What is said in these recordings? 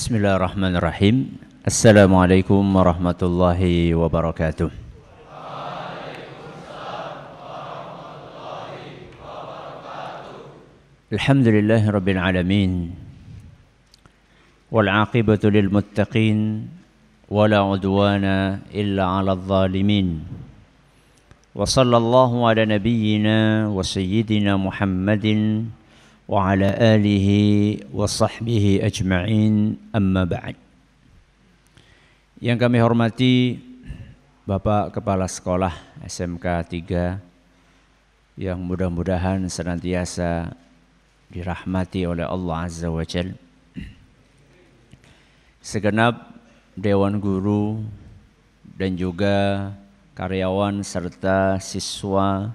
Bismillahirrahmanirrahim. Assalamualaikum warahmatullahi wabarakatuh. Alhamdulillahi rabbil alamin. Wal aqibatu lil muttaqin wala udwana illa 'alal zalimin. Wa sallallahu ala nabiyyina wa sayyidina Muhammadin wa ala alihi wa sahbihi ajma'in, amma ba'd. Yang kami hormati Bapak Kepala Sekolah SMK 3 yang mudah-mudahan senantiasa dirahmati oleh Allah Azza wa Jalla, segenap Dewan Guru dan juga karyawan serta siswa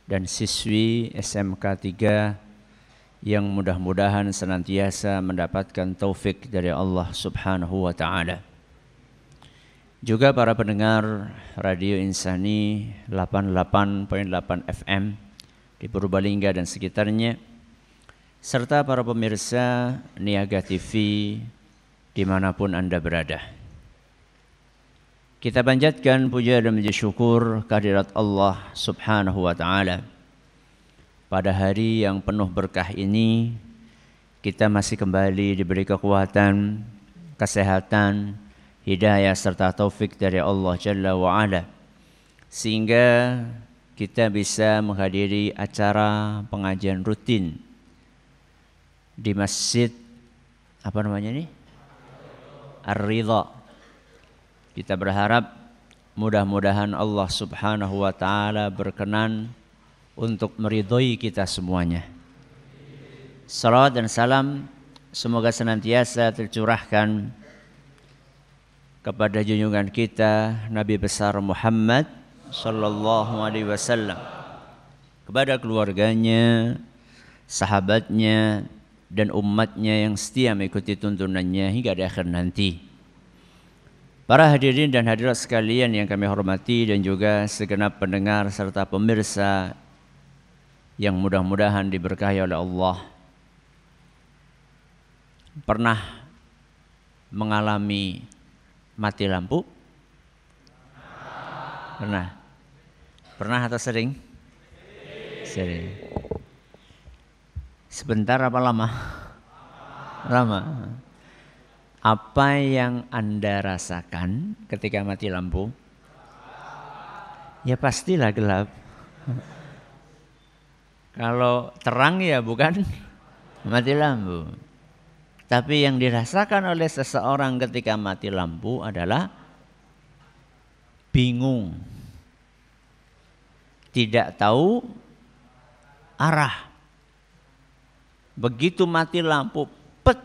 dan siswi SMK 3 yang mudah-mudahan senantiasa mendapatkan taufik dari Allah Subhanahu wa Ta'ala. Juga para pendengar Radio Insani 88.8 FM di Purbalingga dan sekitarnya, serta para pemirsa Niaga TV dimanapun Anda berada. Kita panjatkan puja dan puji syukur kehadirat Allah Subhanahu wa Ta'ala. Pada hari yang penuh berkah ini, kita masih kembali diberi kekuatan, kesehatan, hidayah serta taufik dari Allah Jalla wa'ala, sehingga kita bisa menghadiri acara pengajian rutin di Masjid Ar-Ridha. Kita berharap mudah-mudahan Allah Subhanahu wa Ta'ala berkenan untuk meridhoi kita semuanya. Salawat dan salam semoga senantiasa tercurahkan kepada junjungan kita Nabi besar Muhammad sallallahu alaihi wasallam, kepada keluarganya, sahabatnya dan umatnya yang setia mengikuti tuntunannya hingga di akhir nanti. Para hadirin dan hadirat sekalian yang kami hormati dan juga segenap pendengar serta pemirsa yang mudah-mudahan diberkahi oleh Allah. Pernah mengalami mati lampu? Pernah? Pernah atau sering? Sering. Sebentar apa lama? Lama. Apa yang Anda rasakan ketika mati lampu? Ya pastilah gelap. Kalau terang ya bukan mati lampu. Tapi yang dirasakan oleh seseorang ketika mati lampu adalah bingung. Tidak tahu arah. Begitu mati lampu, pet.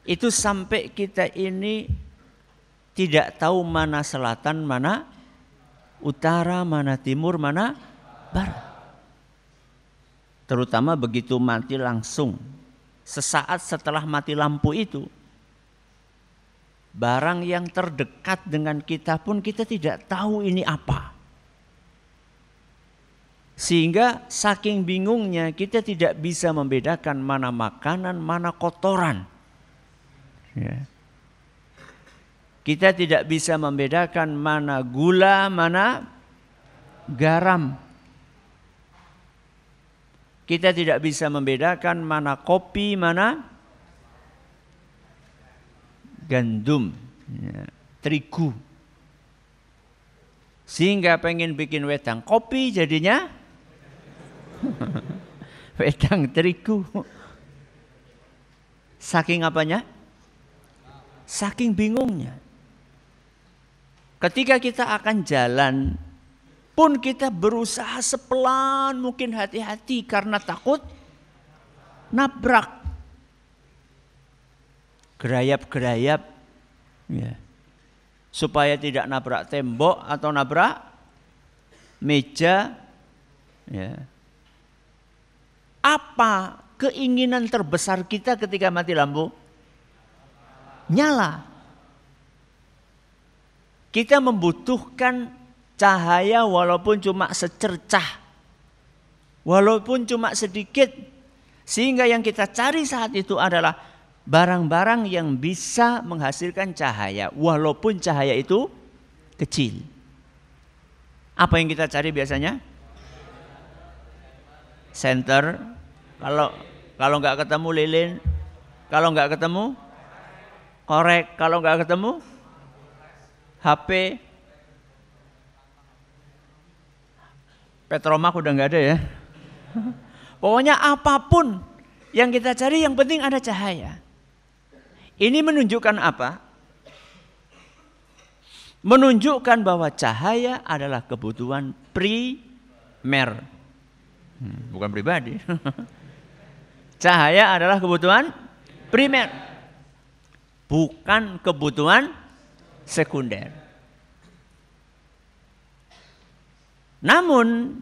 Itu sampai kita ini tidak tahu mana selatan, mana utara, mana timur, mana barat. Terutama begitu mati langsung, sesaat setelah mati lampu itu, barang yang terdekat dengan kita pun kita tidak tahu ini apa. Sehingga saking bingungnya kita tidak bisa membedakan mana makanan, mana kotoran. Ya. Kita tidak bisa membedakan mana gula, mana garam. Kita tidak bisa membedakan mana kopi, mana gandum, ya, terigu. Sehingga pengen bikin wedang kopi jadinya wedang terigu. Saking apanya? Saking bingungnya. Ketika kita akan jalan pun kita berusaha sepelan mungkin, hati-hati karena takut nabrak. Gerayap-gerayap ya, supaya tidak nabrak tembok atau nabrak meja ya. Apa keinginan terbesar kita ketika mati lampu? Nyala. Kita membutuhkan cahaya walaupun cuma secercah, walaupun cuma sedikit, sehingga yang kita cari saat itu adalah barang-barang yang bisa menghasilkan cahaya walaupun cahaya itu kecil. Apa yang kita cari biasanya? Senter. Kalau nggak ketemu lilin, kalau nggak ketemu korek, kalau nggak ketemu HP. Petromak udah nggak ada ya. Pokoknya apapun yang kita cari yang penting ada cahaya. Ini menunjukkan apa? Menunjukkan bahwa cahaya adalah kebutuhan primer. Bukan pribadi. Cahaya adalah kebutuhan primer. Bukan kebutuhan sekunder. Namun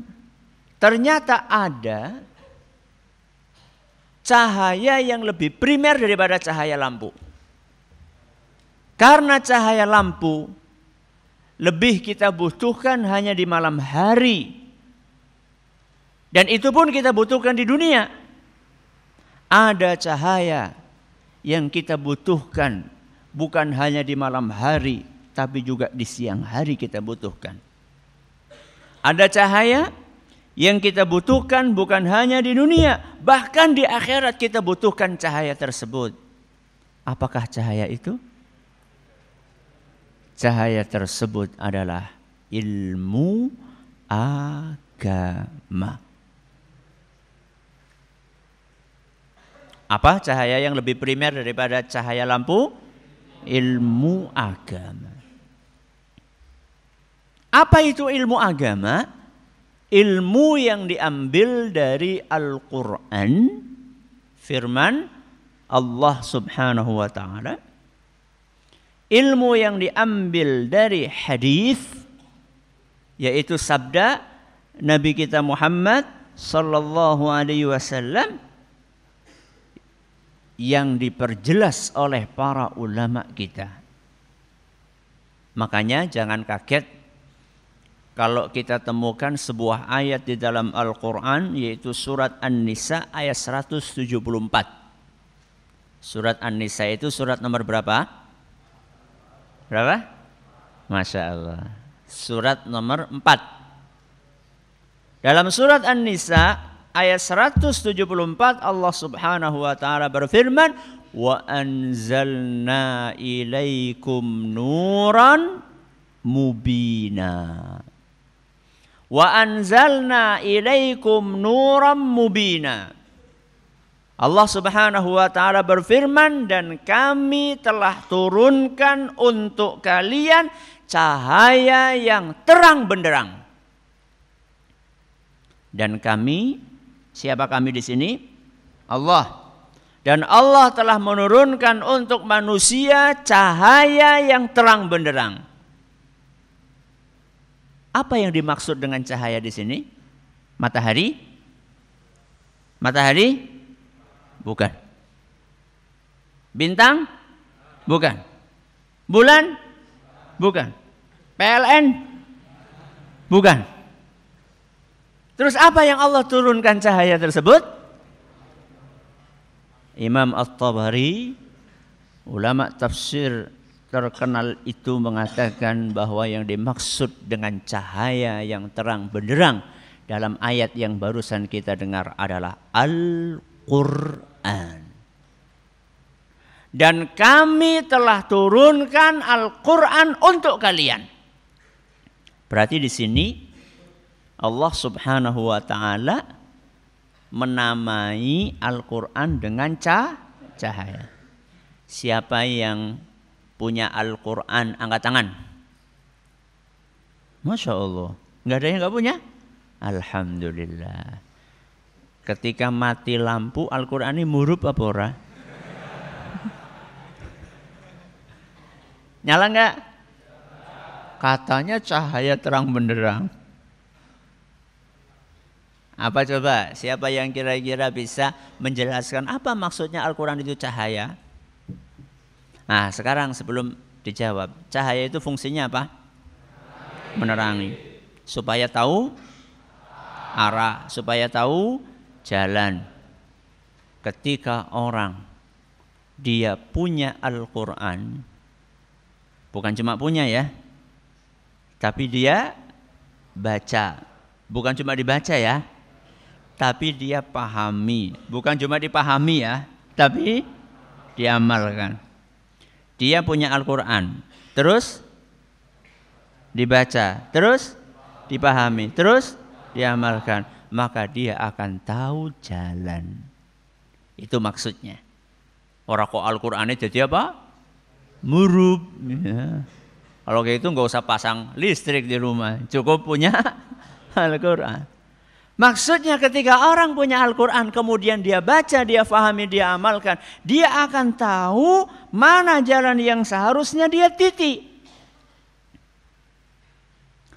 ternyata ada cahaya yang lebih primer daripada cahaya lampu. Karena cahaya lampu lebih kita butuhkan hanya di malam hari. Dan itu pun kita butuhkan di dunia. Ada cahaya yang kita butuhkan bukan hanya di malam hari, tapi juga di siang hari kita butuhkan. Ada cahaya yang kita butuhkan bukan hanya di dunia, bahkan di akhirat kita butuhkan cahaya tersebut. Apakah cahaya itu? Cahaya tersebut adalah ilmu agama. Apa cahaya yang lebih primer daripada cahaya lampu? Ilmu agama. Apa itu ilmu agama? Ilmu yang diambil dari Al-Quran, firman Allah Subhanahu wa ta'ala. Ilmu yang diambil dari hadis, yaitu sabda Nabi kita Muhammad sallallahu alaihi wasallam yang diperjelas oleh para ulama kita. Makanya jangan kaget kalau kita temukan sebuah ayat di dalam Al-Quran, yaitu surat An-Nisa ayat 174. Surat An-Nisa itu surat nomor berapa? Berapa? Masya Allah. Surat nomor 4. Dalam surat An-Nisa ayat 174 Allah Subhanahu wa ta'ala berfirman, wa anzalna ilaikum nuran mubina. Wa anzalna ilaikum nuran mubina. Allah Subhanahu wa ta'ala berfirman, dan kami telah turunkan untuk kalian cahaya yang terang benderang. Dan kami, siapa kami di sini? Allah. Dan Allah telah menurunkan untuk manusia cahaya yang terang benderang. Apa yang dimaksud dengan cahaya di sini? Matahari? Matahari? Bukan. Bintang? Bukan. Bulan? Bukan. PLN? Bukan. Terus apa yang Allah turunkan cahaya tersebut? Imam At-Tabari, ulama tafsir terkenal itu, mengatakan bahwa yang dimaksud dengan cahaya yang terang benderang dalam ayat yang barusan kita dengar adalah Al-Quran. Dan kami telah turunkan Al-Quran untuk kalian. Berarti di sini Allah Subhanahu wa ta'ala menamai Al-Quran dengan cahaya. Siapa yang punya Al-Quran angkat tangan? Masya Allah. Nggak ada yang nggak punya? Alhamdulillah. Ketika mati lampu, Al-Quran ini murup apa ora? Nyala nggak? Katanya cahaya terang benderang. Apa coba? Siapa yang kira-kira bisa menjelaskan apa maksudnya Al-Quran itu cahaya? Nah, sekarang sebelum dijawab, cahaya itu fungsinya apa? Menerangi. Supaya tahu arah, supaya tahu jalan. Ketika orang dia punya Al-Quran, bukan cuma punya ya, tapi dia baca, bukan cuma dibaca ya, tapi dia pahami, bukan cuma dipahami ya, tapi diamalkan. Dia punya Al-Quran, terus dibaca, terus dipahami, terus diamalkan, maka dia akan tahu jalan. Itu maksudnya. Orang kok Al-Qur'annya jadi apa? Murub. Ya. Kalau kayak itu nggak usah pasang listrik di rumah, cukup punya Al-Qur'an. Maksudnya ketika orang punya Al-Quran, kemudian dia baca, dia fahami, dia amalkan, dia akan tahu mana jalan yang seharusnya dia titi,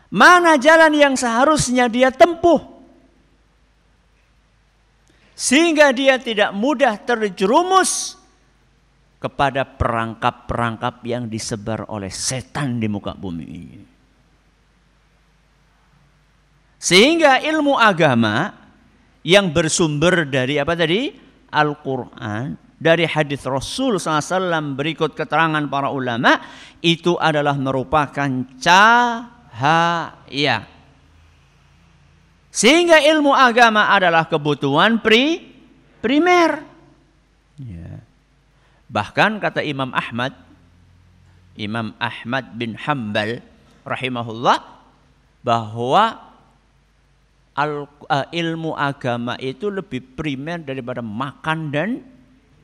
mana jalan yang seharusnya dia tempuh, sehingga dia tidak mudah terjerumus kepada perangkap-perangkap yang disebar oleh setan di muka bumi ini. Sehingga ilmu agama yang bersumber dari apa tadi? Al-Quran, dari hadis Rasul SAW berikut keterangan para ulama, itu adalah merupakan cahaya. Sehingga ilmu agama adalah kebutuhan primer. Ya. Bahkan kata Imam Ahmad bin Hanbal rahimahullah, bahwa ilmu agama itu lebih primer daripada makan dan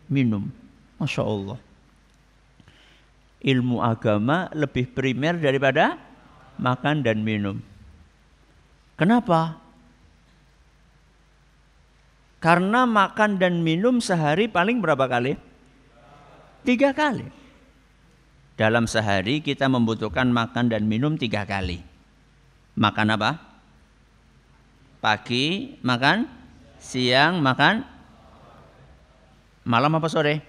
minum. Masya Allah. Ilmu agama lebih primer daripada makan dan minum. Kenapa? Karena makan dan minum sehari paling berapa kali? 3 kali. Dalam sehari kita membutuhkan makan dan minum 3 kali. Makan apa? Pagi makan, siang makan, malam apa sore?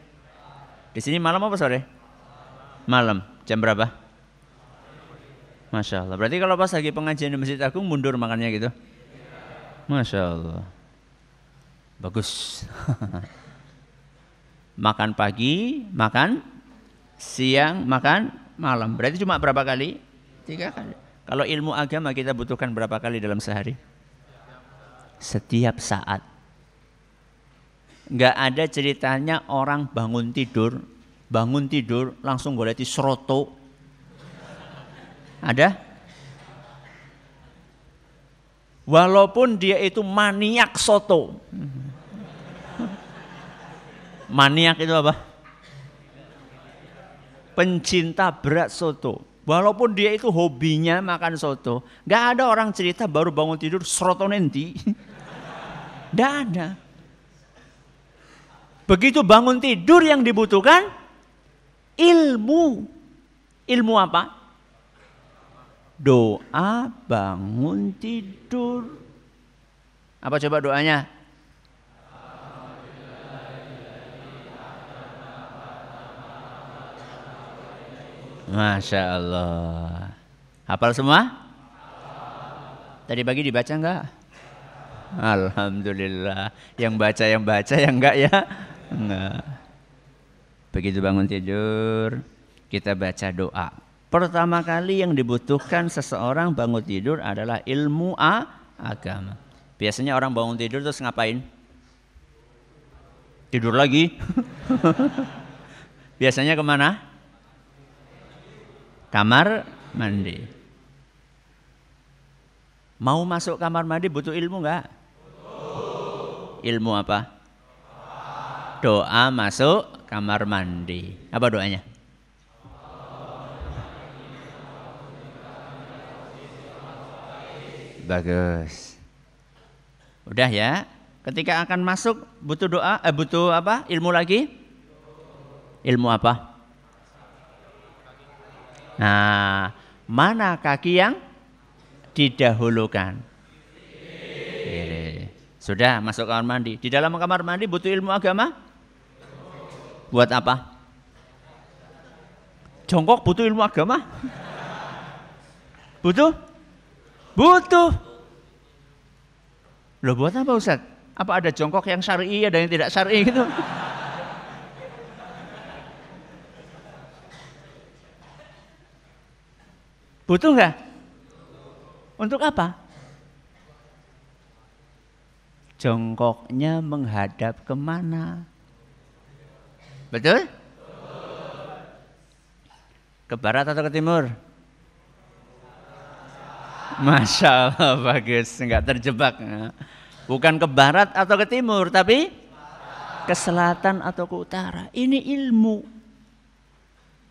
Di sini malam apa sore? Malam. Jam berapa? Masya Allah. Berarti kalau pas lagi pengajian di Masjid Agung mundur makannya gitu? Masya Allah. Bagus. Makan pagi, makan siang, makan malam. Berarti cuma berapa kali? 3 kali. Kalau ilmu agama kita butuhkan berapa kali dalam sehari? Setiap saat. Enggak ada ceritanya orang bangun tidur langsung goleti seroto. Ada? Walaupun dia itu maniak soto. Maniak itu apa? Pencinta berat soto. Walaupun dia itu hobinya makan soto, enggak ada orang cerita baru bangun tidur seroto nanti. Tidak ada. Begitu bangun tidur yang dibutuhkan ilmu. Ilmu apa? Doa bangun tidur. Apa coba doanya? Masya Allah. Hafal semua? Tadi pagi dibaca enggak? Alhamdulillah. Yang baca, yang enggak ya? Enggak. Begitu bangun tidur, kita baca doa. Pertama kali yang dibutuhkan seseorang bangun tidur adalah ilmu agama. Biasanya orang bangun tidur terus ngapain? Tidur lagi. Biasanya kemana? Kamar mandi. Mau masuk kamar mandi butuh ilmu enggak? Ilmu apa? Doa masuk kamar mandi. Apa doanya? Bagus. Udah ya. Ketika akan masuk butuh doa, butuh apa? Ilmu lagi? Ilmu apa? Nah, mana kaki yang didahulukan? Sudah masuk kamar mandi. Di dalam kamar mandi butuh ilmu agama? Buat apa? Jongkok butuh ilmu agama? Butuh? Butuh. Loh buat apa Ustaz? Apa ada jongkok yang syar'i, ada yang tidak syar'i gitu? Butuh nggak? Untuk apa? Jongkoknya menghadap kemana? Betul? Ke barat atau ke timur? Masya Allah, bagus, nggak terjebak. Bukan ke barat atau ke timur, tapi ke selatan atau ke utara. Ini ilmu.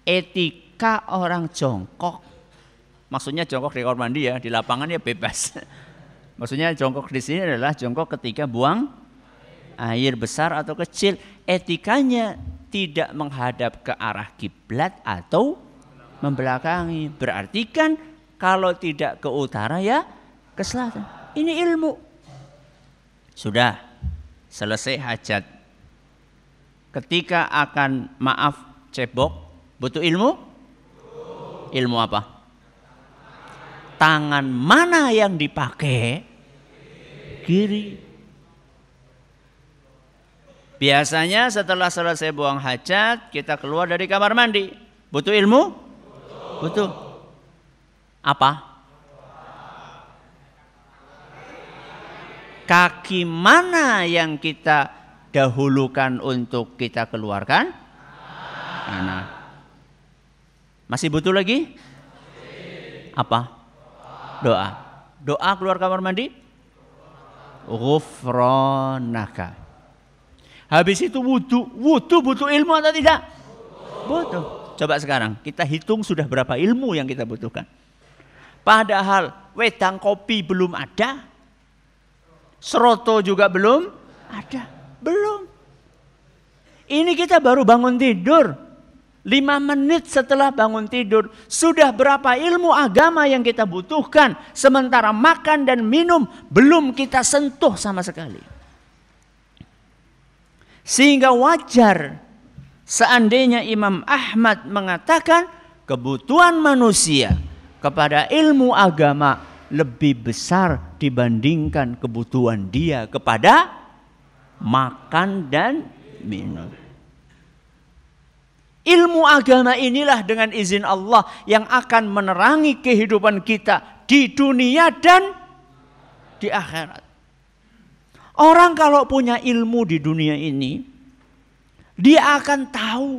Etika orang jongkok. Maksudnya jongkok di kamar mandi ya, di lapangan ya bebas. Maksudnya jongkok di sini adalah jongkok ketika buang air besar atau kecil. Etikanya tidak menghadap ke arah kiblat atau membelakangi. Berarti kan kalau tidak ke utara ya ke selatan. Ini ilmu. Sudah selesai hajat. Ketika akan maaf cebok, butuh ilmu? Ilmu apa? Tangan mana yang dipakai? Kiri. Biasanya setelah selesai buang hajat, kita keluar dari kamar mandi. Butuh ilmu? Butuh. Apa? Kaki mana yang kita dahulukan untuk kita keluarkan? Kanan. Masih butuh lagi? Apa? Doa. Doa keluar kamar mandi? Ghufranaka. Habis itu wudu. Wudu butuh ilmu atau tidak? Butuh. Coba sekarang kita hitung sudah berapa ilmu yang kita butuhkan. Padahal wedang kopi belum ada. Seroto juga belum ada. Belum. Ini kita baru bangun tidur. 5 menit setelah bangun tidur. Sudah berapa ilmu agama yang kita butuhkan. Sementara makan dan minum belum kita sentuh sama sekali. Sehingga wajar seandainya Imam Ahmad mengatakan kebutuhan manusia kepada ilmu agama lebih besar dibandingkan kebutuhan dia kepada makan dan minum. Ilmu agama inilah dengan izin Allah yang akan menerangi kehidupan kita di dunia dan di akhirat. Orang kalau punya ilmu di dunia ini, dia akan tahu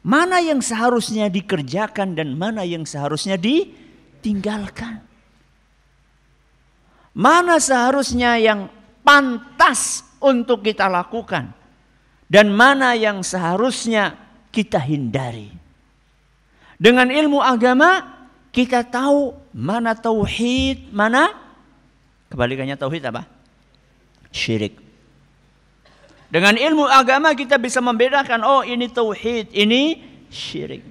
mana yang seharusnya dikerjakan dan mana yang seharusnya ditinggalkan. Mana seharusnya yang pantas untuk kita lakukan dan mana yang seharusnya kita hindari. Dengan ilmu agama kita tahu mana tauhid, mana kebalikannya tauhid apa? Syirik. Dengan ilmu agama kita bisa membedakan, oh ini tauhid, ini syirik.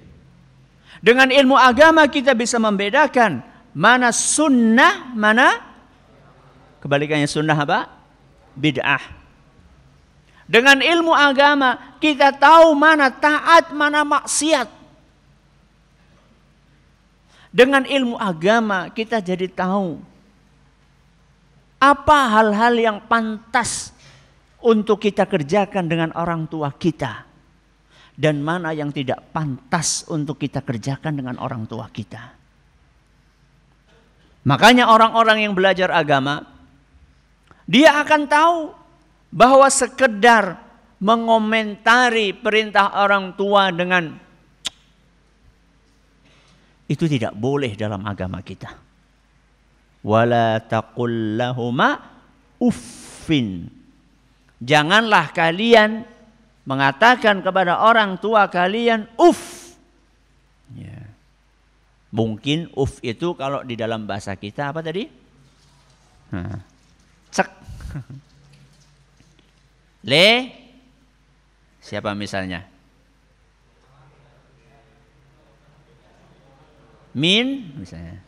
Dengan ilmu agama kita bisa membedakan mana sunnah, mana kebalikannya sunnah apa? Bid'ah. Dengan ilmu agama kita tahu mana taat, mana maksiat. Dengan ilmu agama kita jadi tahu apa hal-hal yang pantas untuk kita kerjakan dengan orang tua kita dan mana yang tidak pantas untuk kita kerjakan dengan orang tua kita. Makanya orang-orang yang belajar agama, dia akan tahu bahwa sekedar mengomentari perintah orang tua dengan itu tidak boleh dalam agama kita. Wala taqul lahuma uffin. Janganlah kalian mengatakan kepada orang tua kalian uff. Ya. Mungkin uff itu kalau di dalam bahasa kita apa tadi? Cek. Le. Siapa misalnya? Min misalnya.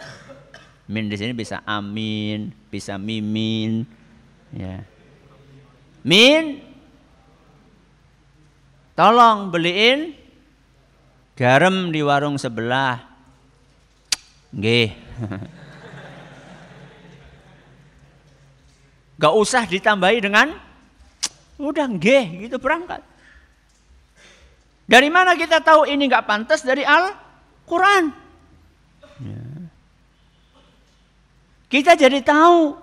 Min di sini bisa amin, bisa mimin, ya. Min, tolong beliin garam di warung sebelah. Nggih. Gak usah ditambahi dengan udah nggih gitu berangkat. Dari mana kita tahu ini gak pantas? Dari Al-Quran. Ya. Kita jadi tahu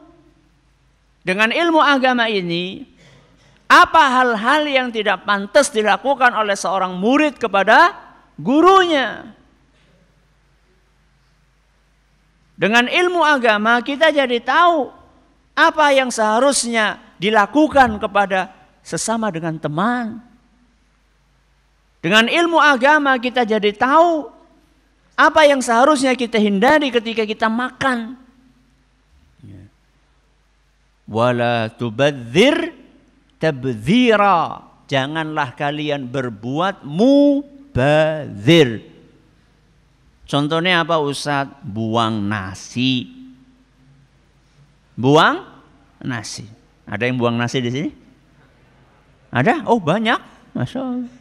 dengan ilmu agama ini apa hal-hal yang tidak pantas dilakukan oleh seorang murid kepada gurunya. Dengan ilmu agama kita jadi tahu apa yang seharusnya dilakukan kepada sesama dengan teman. Dengan ilmu agama kita jadi tahu apa yang seharusnya kita hindari ketika kita makan. Wala tubadzir tabdzira. Janganlah kalian berbuat mubadzir. Contohnya apa Ustaz? Buang nasi. Buang nasi. Ada yang buang nasi di sini? Ada? Oh banyak. Masya Allah.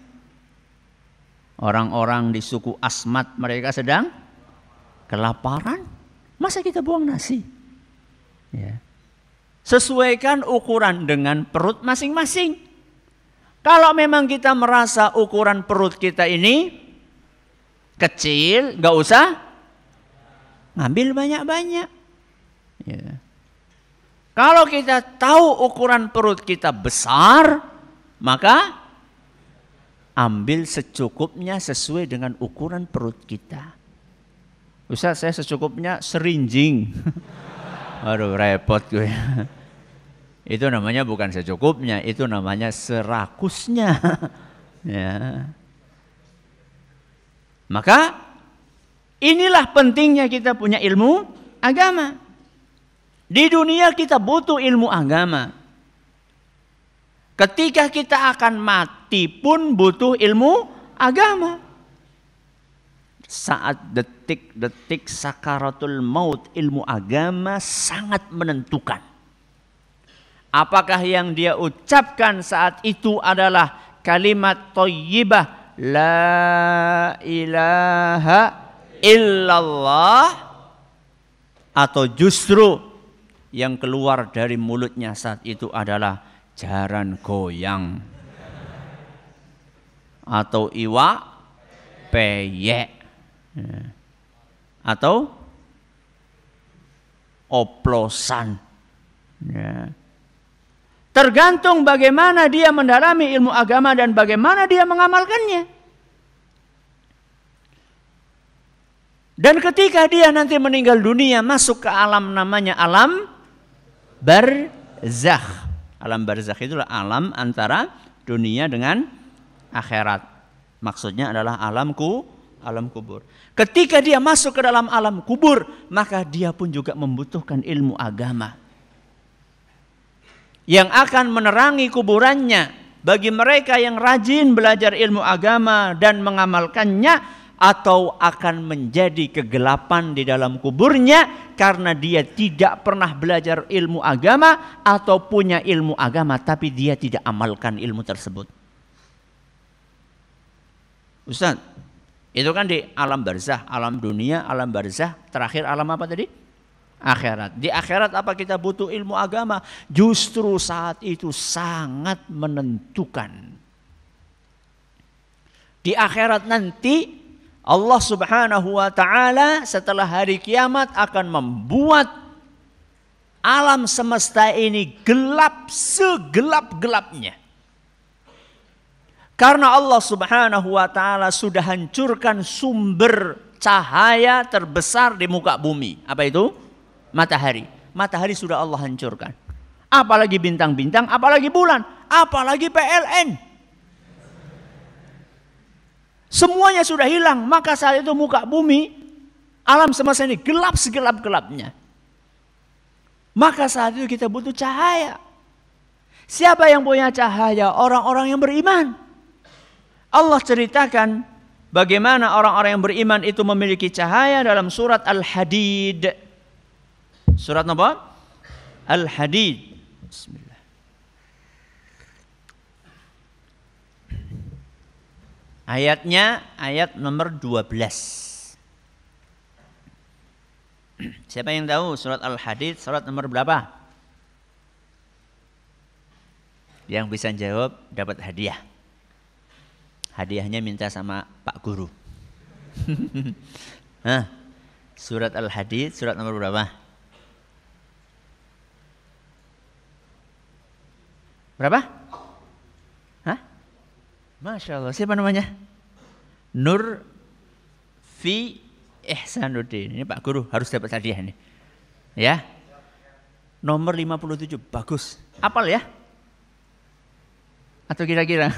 Orang-orang di suku Asmat mereka sedang kelaparan. Masa kita buang nasi? Ya. Sesuaikan ukuran dengan perut masing-masing. Kalau memang kita merasa ukuran perut kita ini kecil, nggak usah ngambil banyak-banyak. Ya. Kalau kita tahu ukuran perut kita besar, maka ambil secukupnya sesuai dengan ukuran perut kita. Ustaz, saya secukupnya serinjing. Aduh, repot gue. Itu namanya bukan secukupnya, itu namanya serakusnya. Ya. Maka inilah pentingnya kita punya ilmu agama. Di dunia kita butuh ilmu agama. Ketika kita akan mati pun butuh ilmu agama. Saat detik-detik sakaratul maut, ilmu agama sangat menentukan. Apakah yang dia ucapkan saat itu adalah kalimat thayyibah la ilaha illallah, atau justru yang keluar dari mulutnya saat itu adalah jaran goyang atau iwak peyek atau oplosan. Ya. Tergantung bagaimana dia mendalami ilmu agama dan bagaimana dia mengamalkannya. Dan ketika dia nanti meninggal dunia masuk ke alam namanya alam barzakh. Alam barzakh itulah alam antara dunia dengan akhirat. Maksudnya adalah alam kubur. Ketika dia masuk ke dalam alam kubur, maka dia pun juga membutuhkan ilmu agama yang akan menerangi kuburannya bagi mereka yang rajin belajar ilmu agama dan mengamalkannya, atau akan menjadi kegelapan di dalam kuburnya karena dia tidak pernah belajar ilmu agama atau punya ilmu agama tapi dia tidak amalkan ilmu tersebut. Ustaz, itu kan di alam barzakh, alam dunia, alam barzakh, terakhir alam apa tadi? Akhirat. Di akhirat apa kita butuh ilmu agama? Justru saat itu sangat menentukan. Di akhirat nanti Allah Subhanahu wa ta'ala setelah hari kiamat akan membuat alam semesta ini gelap segelap-gelapnya. Karena Allah Subhanahu wa ta'ala sudah hancurkan sumber cahaya terbesar di muka bumi. Apa itu? Matahari. Matahari sudah Allah hancurkan. Apalagi bintang-bintang, apalagi bulan, apalagi PLN. Semuanya sudah hilang. Maka saat itu muka bumi, alam semesta ini gelap segelap-gelapnya. Maka saat itu kita butuh cahaya. Siapa yang punya cahaya? Orang-orang yang beriman. Allah ceritakan bagaimana orang-orang yang beriman itu memiliki cahaya dalam surat Al-Hadid. Surat apa? Al-Hadid. Bismillah. Ayatnya ayat nomor 12. Siapa yang tahu surat Al-Hadid surat nomor berapa? Yang bisa jawab dapat hadiah. Hadiahnya minta sama Pak Guru. Surat Al-Hadid surat nomor berapa? Berapa? Hah? Masya Allah, siapa namanya? Nur Fi Ihsanuddin. Ini Pak Guru harus dapat hadiah ini. Ya. Nomor 57, bagus. Apal ya? Atau kira-kira?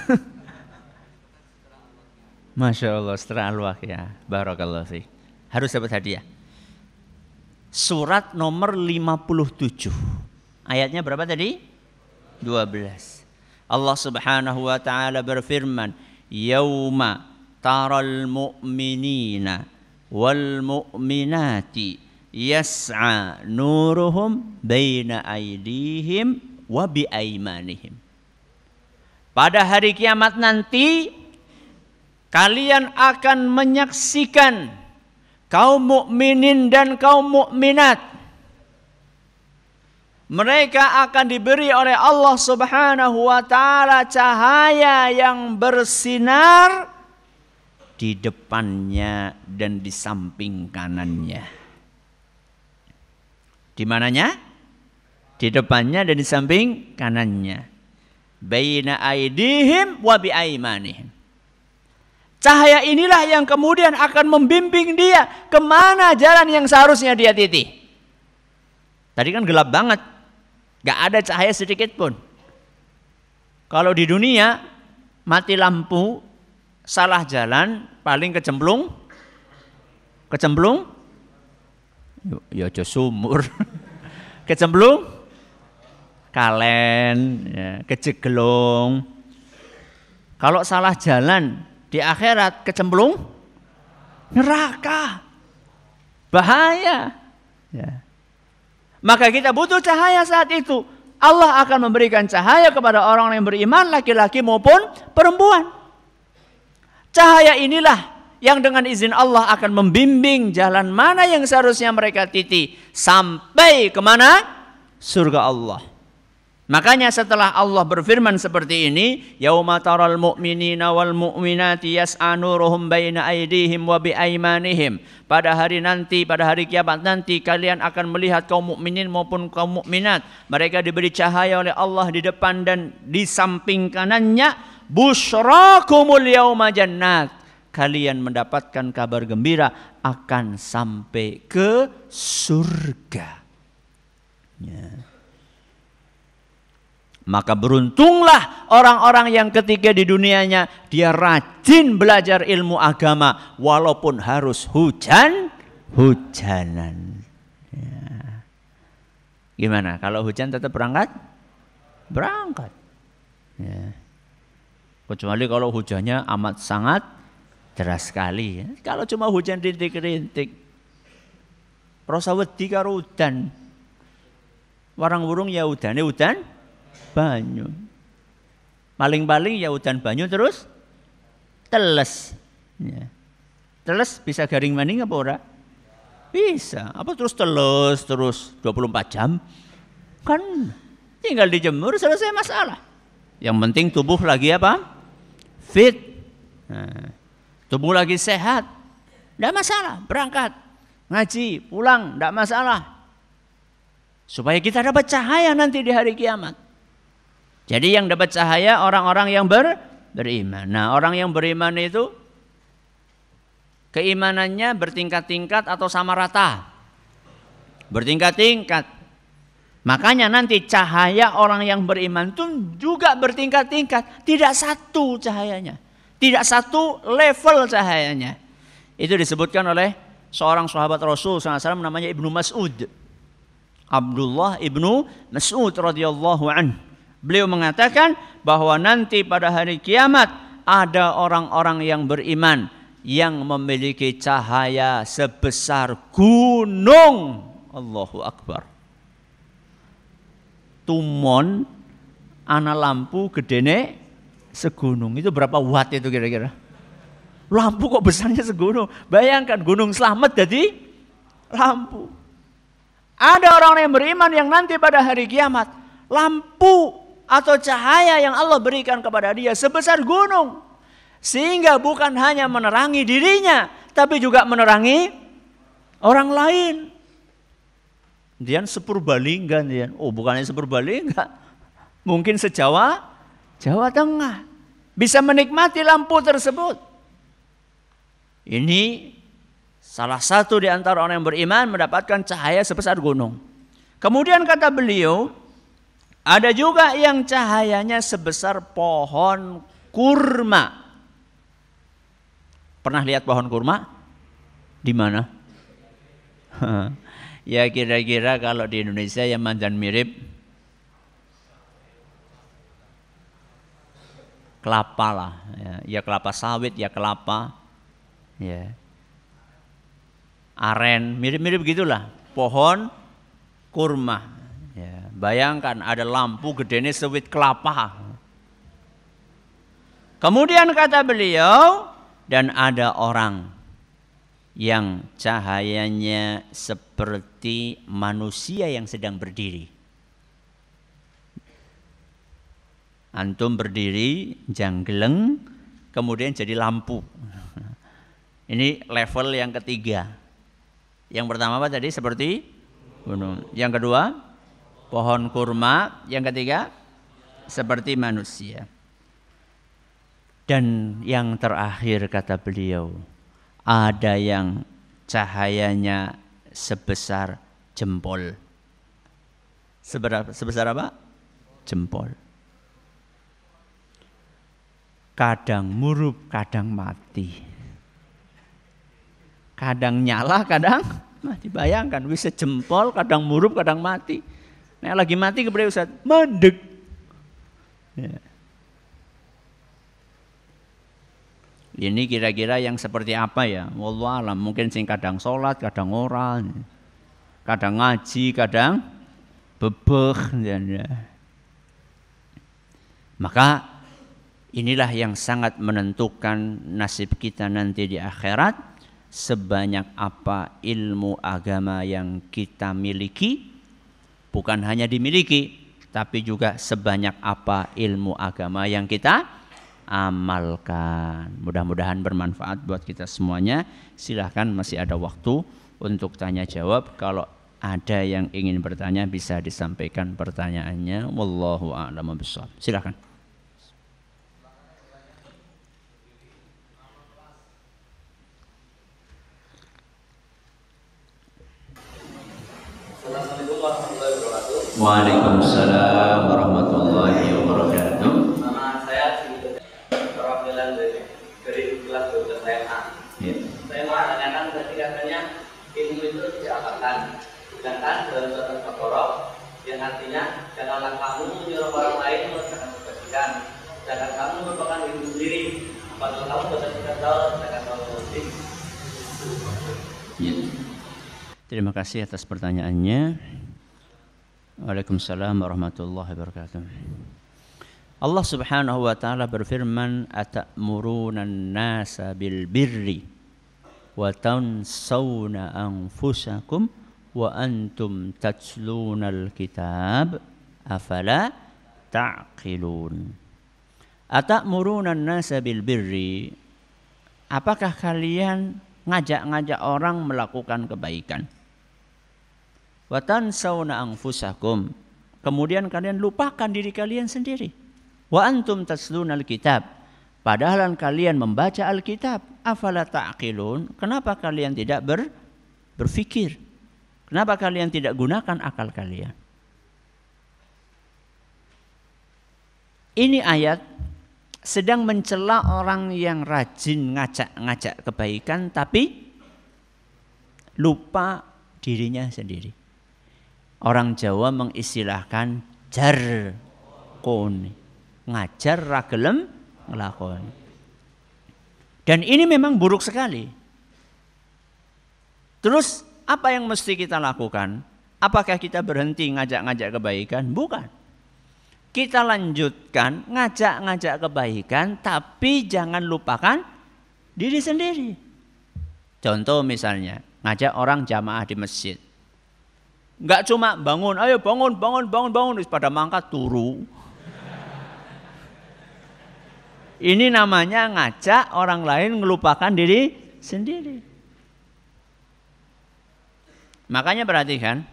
Masya Allah, setelah al-waqiah. Barakallahu fiik. Harus dapat hadiah. Surat nomor 57. Ayatnya berapa tadi? 12. Allah Subhanahu wa taala berfirman, "Yauma taral mu'minina wal mu'minati yas'a nuruhum baina aydihim wa bi aymanihim." Pada hari kiamat nanti kalian akan menyaksikan kaum mukminin dan kaum mukminat. Mereka akan diberi oleh Allah Subhanahu wa taala cahaya yang bersinar di depannya dan di samping kanannya. Di mananya? Di depannya dan di samping kanannya. Baina aidihim wa bi aimanihim. Cahaya inilah yang kemudian akan membimbing dia kemana jalan yang seharusnya dia titi. Tadi kan gelap banget, gak ada cahaya sedikit pun. Kalau di dunia mati lampu, salah jalan, paling kecemplung, ya aja sumur, kecemplung, kalen, ya, kejeglong. Kalau salah jalan di akhirat kecemplung neraka, bahaya. Ya. Maka kita butuh cahaya saat itu. Allah akan memberikan cahaya kepada orang yang beriman, laki-laki maupun perempuan. Cahaya inilah yang dengan izin Allah akan membimbing jalan mana yang seharusnya mereka titi sampai kemana? Surga Allah. Makanya setelah Allah berfirman seperti ini, yauma taral mu'minina wal mu'minati yas'a nuruhum baina aydihim wa bi aymanihim. Pada hari nanti, pada hari kiamat nanti kalian akan melihat kaum mukminin maupun kaum mukminat, mereka diberi cahaya oleh Allah di depan dan di samping kanannya. Busyrakumul yauma jannat. Kalian mendapatkan kabar gembira akan sampai ke surga. Ya. Maka beruntunglah orang-orang yang ketika di dunianya dia rajin belajar ilmu agama walaupun harus hujan-hujanan. Ya. Gimana? Kalau hujan tetap berangkat? Berangkat. Ya. Kecuali kalau hujannya amat sangat deras sekali. Ya. Kalau cuma hujan rintik-rintik, rasa wedi karo udan. Warang burung ya udane udan banyu. Paling-paling ya udan banyu terus teles. Ya. Teles bisa garing maning apa ora? Bisa. Apa terus teles terus 24 jam? Kan tinggal dijemur selesai masalah. Yang penting tubuh lagi apa? Fit. Nah, tubuh lagi sehat. Enggak masalah, berangkat. Ngaji, pulang, enggak masalah. Supaya kita dapat cahaya nanti di hari kiamat. Jadi yang dapat cahaya orang-orang yang beriman. Nah, orang yang beriman itu keimanannya bertingkat-tingkat atau sama rata? Bertingkat-tingkat. Makanya nanti cahaya orang yang beriman itu juga bertingkat-tingkat. Tidak satu cahayanya. Tidak satu level cahayanya. Itu disebutkan oleh seorang sahabat Rasul SAW namanya Ibnu Mas'ud. Abdullah Ibnu Mas'ud radhiyallahu anhu. Beliau mengatakan bahwa nanti pada hari kiamat ada orang-orang yang beriman yang memiliki cahaya sebesar gunung. Allahu Akbar. Tumon ana lampu gedene segunung. Itu berapa watt itu kira-kira? Lampu kok besarnya segunung. Bayangkan Gunung Slamet jadi lampu. Ada orang yang beriman yang nanti pada hari kiamat lampu atau cahaya yang Allah berikan kepada dia sebesar gunung. Sehingga bukan hanya menerangi dirinya, tapi juga menerangi orang lain. Dian Sepurbalingga, Dian. Oh, bukannya Sepurbalingga. mungkin se-Jawa Tengah bisa menikmati lampu tersebut. Ini salah satu di antara orang yang beriman mendapatkan cahaya sebesar gunung. Kemudian kata beliau, ada juga yang cahayanya sebesar pohon kurma. Pernah lihat pohon kurma? Di mana? Ya kira-kira kalau di Indonesia yang mandan mirip kelapa lah. Ya kelapa sawit, ya kelapa. Ya. Aren, mirip-mirip gitulah. Pohon kurma. Ya, bayangkan ada lampu gedenya sewit kelapa. Kemudian kata beliau, dan ada orang yang cahayanya seperti manusia yang sedang berdiri. Antum berdiri, janggeleng, kemudian jadi lampu. Ini level yang ketiga. Yang pertama apa tadi? Seperti gunung. Yang kedua, pohon kurma. Yang ketiga, seperti manusia. Dan yang terakhir kata beliau, ada yang cahayanya sebesar jempol. Sebesar apa? Jempol. Kadang murup, kadang mati. Kadang nyala, kadang mati. Bayangkan, bisa jempol, kadang murup, kadang mati. Nah lagi mati kepada Ustaz, mandek. Ya. Ini kira-kira yang seperti apa ya? Wallahu alam. Mungkin sing kadang sholat, kadang oral, kadang ngaji, kadang bebeh. Ya. Maka inilah yang sangat menentukan nasib kita nanti di akhirat. Sebanyak apa ilmu agama yang kita miliki, bukan hanya dimiliki, tapi juga sebanyak apa ilmu agama yang kita amalkan. Mudah-mudahan bermanfaat buat kita semuanya. Silahkan, masih ada waktu untuk tanya jawab. Kalau ada yang ingin bertanya bisa disampaikan pertanyaannya. Wallahu a'lam bishawab. Silahkan. Waalaikumsalam warahmatullahi wabarakatuh. Nama saya perwakilan dari kelas 12 SMA. Saya mau tanyakan tadi katanya ilmu itu diamalkan. Sedangkan dalam surat Al-Baqarah yang artinya janganlah kamu menyuruh orang lain mengerjakan kebajikan. Sedangkan kamu merupakan diri sendiri. Apabila kamu bersikap jauh, sedangkan kamu muslim. Terima kasih atas pertanyaannya. Waalaikumsalam warahmatullahi wabarakatuh. Allah Subhanahu wa taala berfirman, "Atamuruna an-nasa bil birri wa tansawna anfusakum wa antum tatlunal kitab afala ta'qilun." Atamuruna an-nasa bil birri, apakah kalian ngajak-ngajak orang melakukan kebaikan? Wa tansawna anfusakum, kemudian kalian lupakan diri kalian sendiri. Wa antum tatlunal kitab, padahal kalian membaca Alkitab. Afala ta'qilun, kenapa kalian tidak berpikir? Kenapa kalian tidak gunakan akal kalian? Ini ayat sedang mencela orang yang rajin ngajak-ngajak kebaikan tapi lupa dirinya sendiri. Orang Jawa mengistilahkan jarkoni, ngajar ragelem ngelakoni. Dan ini memang buruk sekali. Terus apa yang mesti kita lakukan? Apakah kita berhenti ngajak-ngajak kebaikan? Bukan. Kita lanjutkan ngajak-ngajak kebaikan, tapi jangan lupakan diri sendiri. Contoh misalnya, ngajak orang jamaah di masjid. Enggak cuma bangun, ayo bangun, pada mangkat turu. Ini namanya ngajak orang lain melupakan diri sendiri. Makanya perhatikan,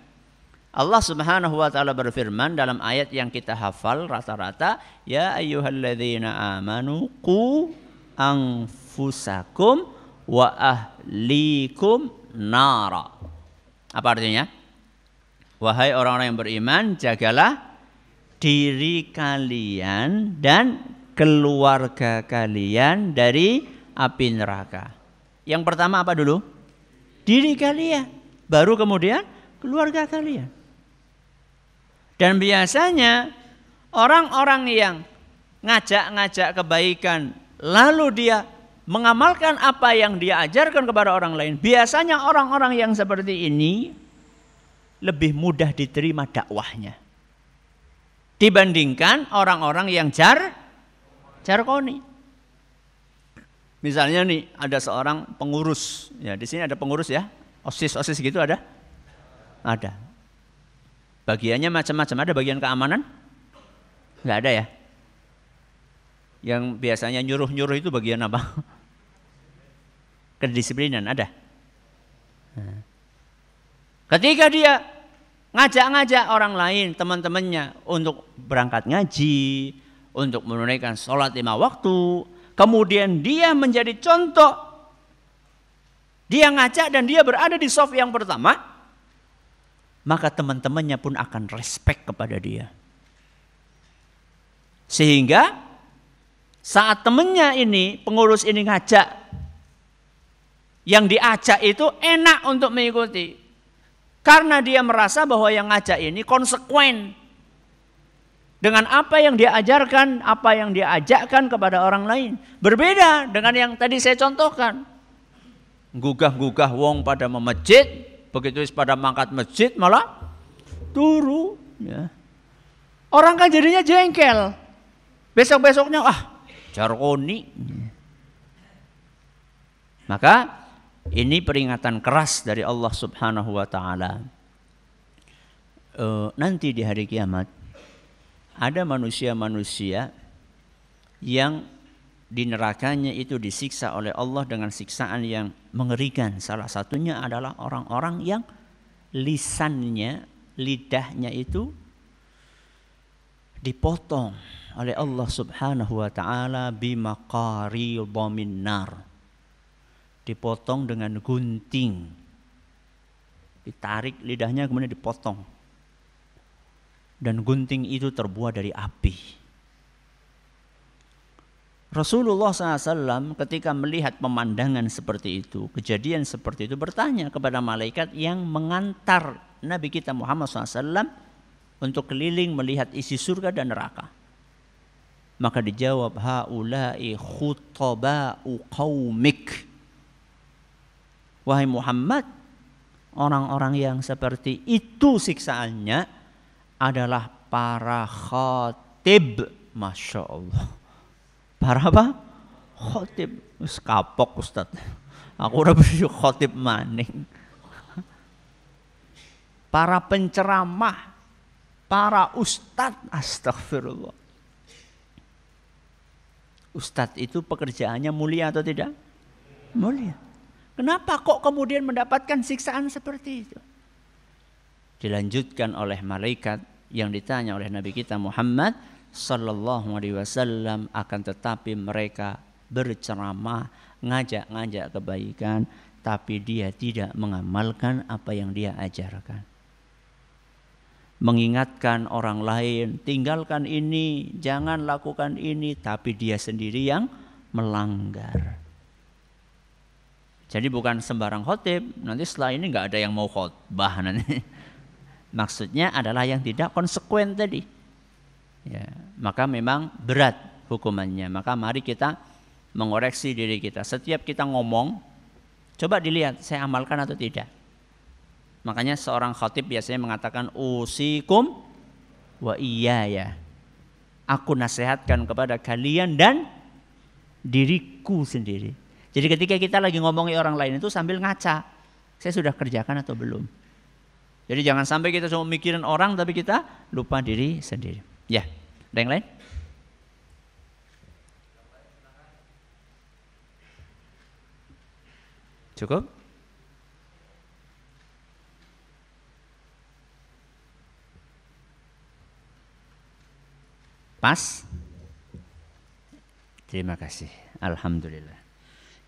Allah Subhanahu wa taala berfirman dalam ayat yang kita hafal rata-rata, ya ayyuhalladzina amanu qu anfusakum wa ahlikum nara. Apa artinya? Wahai orang-orang yang beriman, jagalah diri kalian dan keluarga kalian dari api neraka. Yang pertama apa dulu? Diri kalian, baru kemudian keluarga kalian. Dan biasanya orang-orang yang ngajak-ngajak kebaikan lalu dia mengamalkan apa yang dia ajarkan kepada orang lain, biasanya orang-orang yang seperti ini lebih mudah diterima dakwahnya dibandingkan orang-orang yang jarkoni. Misalnya nih ada seorang pengurus, ya di sini ada pengurus ya, OSIS gitu ada? Ada. Bagiannya macam-macam, ada bagian keamanan? Enggak ada ya? Yang biasanya nyuruh-nyuruh itu bagian apa? Kedisiplinan ada? Nah. Ketika dia ngajak-ngajak orang lain, teman-temannya untuk berangkat ngaji, untuk menunaikan sholat 5 waktu, kemudian dia menjadi contoh, dia ngajak dan dia berada di shaf yang pertama, maka teman-temannya pun akan respect kepada dia. Sehingga saat temannya ini, pengurus ini ngajak, yang diajak itu enak untuk mengikuti. Karena dia merasa bahwa yang ngajak ini konsekuen dengan apa yang dia ajarkan, apa yang dia ajakkan kepada orang lain. Berbeda dengan yang tadi saya contohkan. Gugah-gugah wong pada memejit, begitu pada mangkat masjid malah turu. Ya. Orang kan jadinya jengkel. Besok-besoknya jarkoni. Maka ini peringatan keras dari Allah Subhanahu wa taala. Nanti di hari kiamat ada manusia-manusia yang di nerakanya itu disiksa oleh Allah dengan siksaan yang mengerikan. Salah satunya adalah orang-orang yang lisannya, lidahnya itu dipotong oleh Allah Subhanahu wa taala bimaqaridha min nar. Dipotong dengan gunting. Ditarik lidahnya kemudian dipotong. Dan gunting itu terbuat dari api. Rasulullah SAW ketika melihat pemandangan seperti itu, kejadian seperti itu, bertanya kepada malaikat yang mengantar Nabi kita Muhammad SAW untuk keliling melihat isi surga dan neraka. Maka dijawab, haula'i khutaba'u qaumik. Wahai Muhammad, orang-orang yang seperti itu siksaannya adalah para khatib. Masya Allah. Para apa? Khotib. Kapok Ustaz. Aku udah beri khotib maning. Para penceramah, para ustadz, astagfirullah. Ustadz itu pekerjaannya mulia atau tidak? Mulia. Kenapa kok kemudian mendapatkan siksaan seperti itu? Dilanjutkan oleh malaikat yang ditanya oleh Nabi kita Muhammad Sallallahu Alaihi Wasallam, akan tetapi mereka berceramah, ngajak-ngajak kebaikan, tapi dia tidak mengamalkan apa yang dia ajarkan. Mengingatkan orang lain, tinggalkan ini, jangan lakukan ini, tapi dia sendiri yang melanggar. Jadi bukan sembarang khotib, nanti setelah ini nggak ada yang mau khotbah nanti. Maksudnya adalah yang tidak konsekuen tadi. Ya, maka memang berat hukumannya. Maka mari kita mengoreksi diri kita. Setiap kita ngomong, coba dilihat saya amalkan atau tidak. Makanya seorang khatib biasanya mengatakan usikum wa iyaya. Aku nasihatkan kepada kalian dan diriku sendiri. Jadi ketika kita lagi ngomongi orang lain itu sambil ngaca, saya sudah kerjakan atau belum. Jadi jangan sampai kita cuma mikirin orang tapi kita lupa diri sendiri. Ya, ada yang lain? Cukup? Pas? Terima kasih. Alhamdulillah.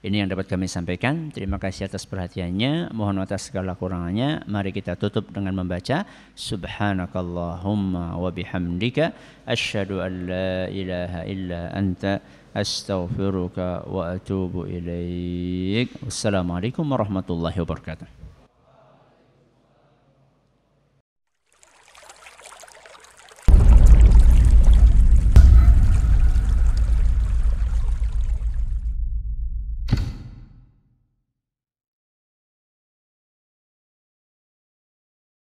Ini yang dapat kami sampaikan. Terima kasih atas perhatiannya. Mohon atas segala kurangannya. Mari kita tutup dengan membaca Subhanakallahumma wa bihamdika asyhadu an la ilaha illa anta astaghfiruka wa atubu ilaik. Wassalamualaikum warahmatullahi wabarakatuh.